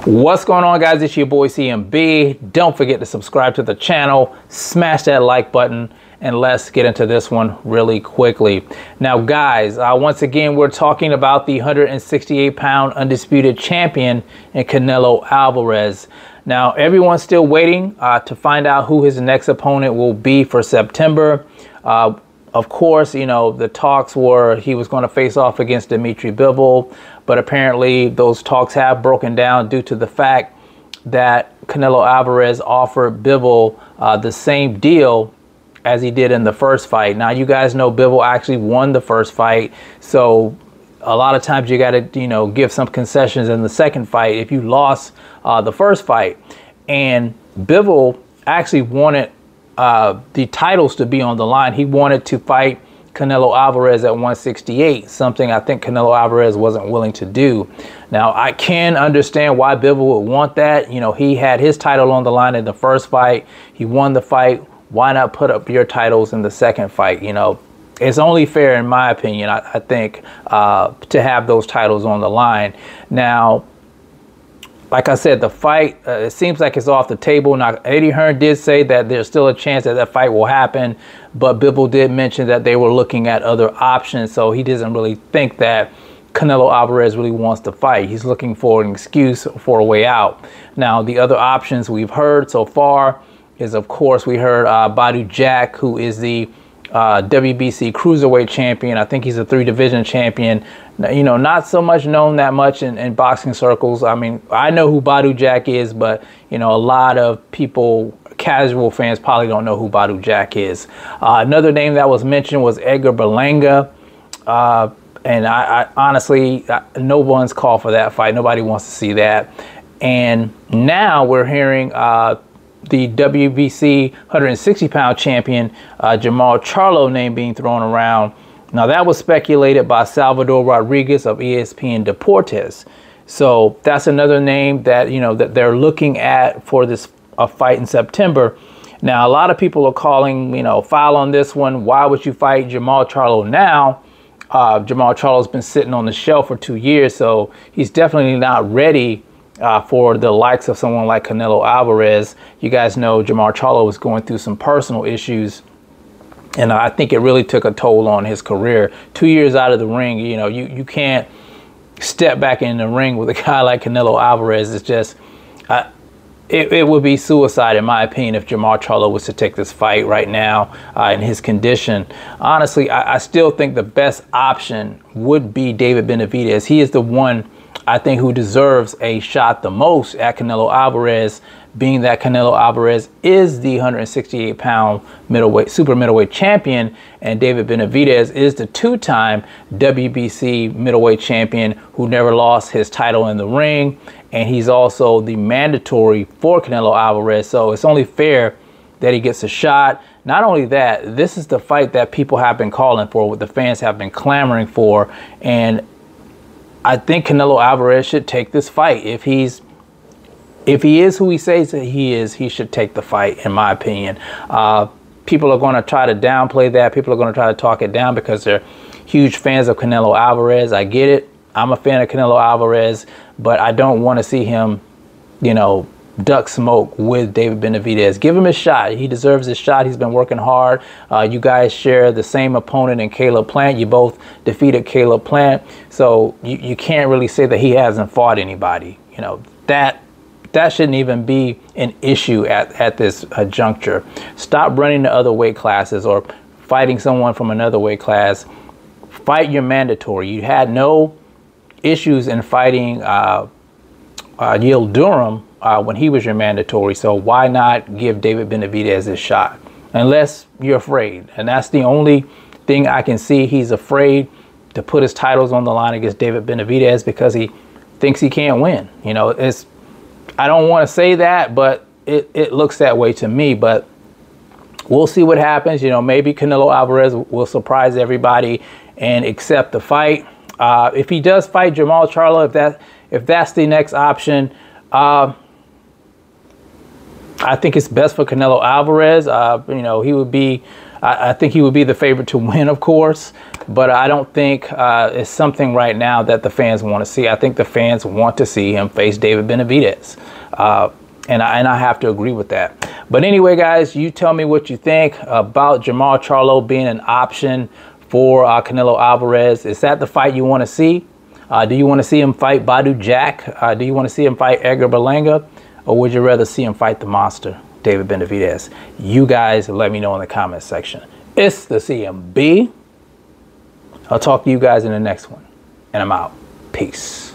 What's going on, guys? It's your boy CMB. Don't forget to subscribe to the channel, smash that like button, and let's get into this one really quickly. Now, guys, once again, we're talking about the 168-pound undisputed champion in Canelo Alvarez. Now, everyone's still waiting to find out who his next opponent will be for September. Of course, you know, the talks were he was going to face off against Dimitri Bivol, but apparently those talks have broken down due to the fact that Canelo Alvarez offered Bivol the same deal as he did in the first fight. Now, you guys know Bivol actually won the first fight, so a lot of times you got to, you know, give some concessions in the second fight if you lost the first fight. And Bivol actually wanted the titles to be on the line. He wanted to fight Canelo Alvarez at 168, something I think Canelo Alvarez wasn't willing to do. Now, I can understand why Bivol would want that. You know, he had his title on the line in the first fight. He won the fight. Why not put up your titles in the second fight? You know, it's only fair, in my opinion, I think, to have those titles on the line. Now, like I said, the fight, it seems like it's off the table. Now, Eddie Hearn did say that there's still a chance that that fight will happen, but Bivol did mention that they were looking at other options, so he doesn't really think that Canelo Alvarez really wants to fight. He's looking for an excuse for a way out. Now, the other options we've heard so far is, of course, we heard Badou Jack, who is the WBC cruiserweight champion. I think he's a 3-division champion. You know, not so much known that much in boxing circles. I mean, I know who Badou Jack is, but, you know, a lot of people, casual fans, probably don't know who Badou Jack is. Another name that was mentioned was Edgar Berlanga. And I honestly, no one's called for that fight. Nobody wants to see that. And now we're hearing the WBC 160-pound champion, Jermall Charlo, name being thrown around. Now, that was speculated by Salvador Rodriguez of ESPN Deportes. So that's another name that, you know, that they're looking at for this fight in September. Now, a lot of people are calling, you know, foul on this one. Why would you fight Jermall Charlo now? Jermall Charlo's been sitting on the shelf for 2 years, so he's definitely not ready for the likes of someone like Canelo Alvarez. You guys know Jermall Charlo was going through some personal issues, and I think it really took a toll on his career. 2 years out of the ring, you know, you can't step back in the ring with a guy like Canelo Alvarez. It's just, it would be suicide, in my opinion, if Jermall Charlo was to take this fight right now in his condition. Honestly, I still think the best option would be David Benavidez. He is the one, I think, who deserves a shot the most at Canelo Alvarez, being that Canelo Alvarez is the 168-pound middleweight, super middleweight champion, and David Benavidez is the 2-time WBC middleweight champion who never lost his title in the ring, and he's also the mandatory for Canelo Alvarez, so it's only fair that he gets a shot. Not only that, this is the fight that people have been calling for, what the fans have been clamoring for, and I think Canelo Alvarez should take this fight. If he is who he says that he is, he should take the fight, in my opinion. People are going to try to downplay that. People are going to try to talk it down because they're huge fans of Canelo Alvarez. I get it. I'm a fan of Canelo Alvarez, but I don't want to see him, you know, duck smoke with David Benavidez. Give him a shot. He deserves his shot. He's been working hard. You guys share the same opponent in Caleb Plant. You both defeated Caleb Plant, so you can't really say that he hasn't fought anybody. You know, that shouldn't even be an issue at this juncture. Stop running to other weight classes or fighting someone from another weight class. Fight your mandatory. You had no issues in fighting Yale Durham when he was your mandatory, so why not give David Benavidez his shot? Unless you're afraid, and that's the only thing I can see. He's afraid to put his titles on the line against David Benavidez because he thinks he can't win. You know, I don't want to say that, but it looks that way to me, but we'll see what happens. You know, maybe Canelo Alvarez will surprise everybody and accept the fight. If he does fight Jermall Charlo, if that's the next option, I think it's best for Canelo Alvarez. You know, he would be I think he would be the favorite to win, of course, but I don't think it's something right now that the fans want to see. I think the fans want to see him face David Benavidez. And I have to agree with that. But anyway, guys, you tell me what you think about Jermall Charlo being an option for Canelo Alvarez. Is that the fight you want to see? Do you want to see him fight Badu Jack? Do you want to see him fight Edgar Berlanga? Or would you rather see him fight the monster, David Benavidez? You guys let me know in the comment section. It's the CMB. I'll talk to you guys in the next one. And I'm out. Peace.